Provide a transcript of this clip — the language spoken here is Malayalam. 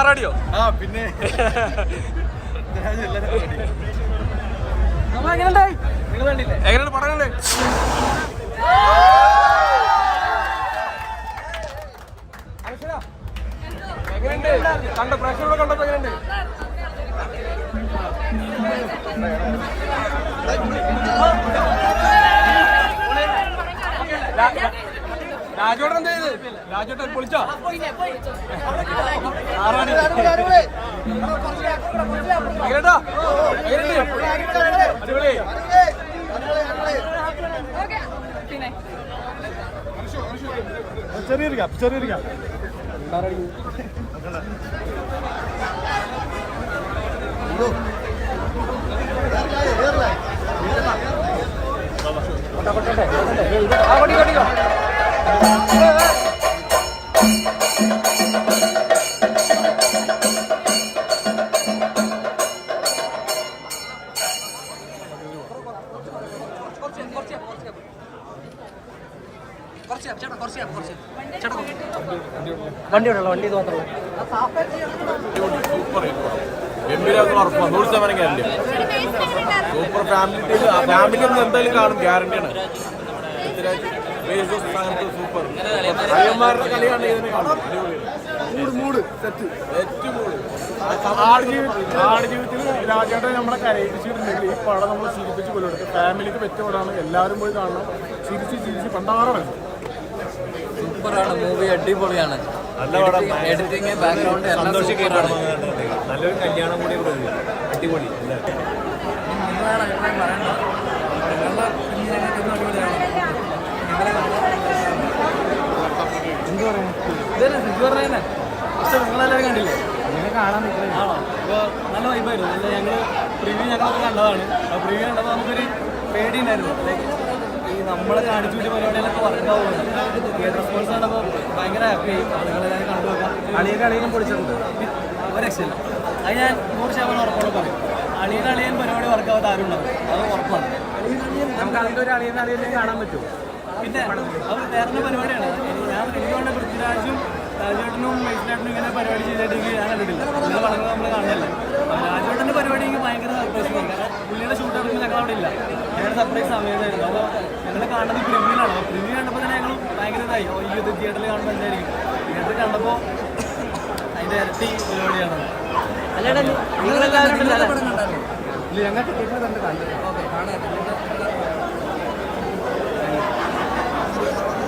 ആറാടിയോ? ആ പിന്നെ എങ്ങനെയാണ് പടങ്ങള്? കണ്ട പ്രേക്ഷകരോട് കണ്ടപ്പോ എങ്ങനെയുണ്ട്? രാജോട്ടൻ എന്ത് ചെയ്ത്? രാജോട്ടൻ പൊളിച്ചോ? എങ്ങനെയാ? അടിപൊളി. ചെറിയൊരു ഗ്യാപ്പ് വണ്ടി ഉണ്ടല്ലോ, വണ്ടി തോന്നല്ലോ. സൂപ്പർ ഫാമിലി ഒന്നും എന്തായാലും കാണും, ഗ്യാരണ്ടിയാണ്. സൂപ്പർ അയ്യന്മാരുടെ കളിയാണ് ഇതിനെ കാണും. ആടുജീവിതത്തിൽ രാജേട്ടൻ നമ്മളെ കരയിപ്പിച്ചിട്ടുണ്ടെങ്കിൽ ഈ പടം നമ്മൾ ചിരിപ്പിച്ച് കൊല്ലെടുക്കും. ഫാമിലിക്ക് പറ്റിയ പടമാണ്, എല്ലാവരും പോയി കാണണം. ചിരിച്ച് പണ്ടാറാണ്. സൂപ്പറാണ് മൂവി, അടിപൊളിയാണ്. നല്ല പടം, എഡിറ്റിംഗ്, ബാക്ക്ഗ്രൗണ്ട് എല്ലാം സൂപ്പറാണ്. നല്ലൊരു കല്യാണം കൂടി അടിപൊളി. നിങ്ങളാണ് അഭിപ്രായം പറയേണ്ടത്. നിങ്ങളുടെ കുഞ്ഞിനൊന്നും അടിപൊളിയാണ്. പറയുന്നത് പക്ഷെ നിങ്ങളെല്ലാവരും കണ്ടില്ലേ? നിങ്ങൾ കാണാൻ ആണോ? ഇപ്പോൾ നല്ല വൈബായിരുന്നു. ഞങ്ങൾ പ്രിവ്യൂ ഞങ്ങളൊക്കെ കണ്ടതാണ്. ആ പ്രിവ്യൂ കണ്ടപ്പോൾ നമുക്കൊരു പേടി ഉണ്ടായിരുന്നു. ലൈക്ക് ഈ നമ്മളെ കാണിച്ചു കൂടിയ പരിപാടികളൊക്കെ വർക്കാവുന്നത്. തിയേറ്റർ റെസ്പോൺസ് കണ്ടപ്പോൾ ഭയങ്കര ഹാപ്പിയായി. നിങ്ങളെല്ലാവരും കണ്ടു നോക്കാം. അളിയും പൊളിച്ചിട്ടുണ്ട്, ഒരു രക്ഷയില്ല. അത് ഞാൻ 100% ഉറപ്പോടെ പറയും. അളിയൻ പരിപാടി വർക്കാവാത്ത ആരും ഉണ്ടാവും, അത് ഉറപ്പാണ്. നമുക്ക് അതിൻ്റെ ഒരു അളിയനെ കാണാൻ പറ്റുമോ? പിന്നെ അവർ വേറെ പരിപാടിയാണ്. എനിക്ക് വേണ്ട പൃഥ്വിരാജും രാജേട്ടനും മൈസിലേട്ടനും ഇങ്ങനെ പരിപാടി ചെയ്തിട്ടെങ്കിൽ ഞാൻ കണ്ടിട്ടില്ല. നിങ്ങൾ പറഞ്ഞത് നമ്മൾ കാണുന്നില്ല. രാജേട്ടൻ്റെ പരിപാടി എനിക്ക് ഭയങ്കര സർപ്രൈസ് ആണ്. കാരണം പുള്ളിയുടെ ഷൂട്ട് ഇറങ്ങുമ്പോൾ ഞങ്ങൾ അവിടെ ഇല്ല. ഞങ്ങളുടെ സർപ്രൈസ് സമയത്തായിരുന്നു. അപ്പോൾ ഞങ്ങൾ കാണുന്നത് പ്രിവ്യൂലാണ്. അപ്പോൾ പ്രിവ്യൂ കണ്ടപ്പോൾ തന്നെ ഞങ്ങൾ ഭയങ്കര ഇതായി. ഈ ഇത് തിയേറ്ററിൽ കാണുമ്പോൾ എന്തായിരിക്കും? തിയേറ്ററിൽ കണ്ടപ്പോൾ അതിൻ്റെ ഇരട്ടി പരിപാടിയാണ്. നിങ്ങളെല്ലാവരും ഇല്ല, ഞങ്ങൾ തിയേറ്ററിൽ കണ്ടു. ഓക്കെ, കാണാൻ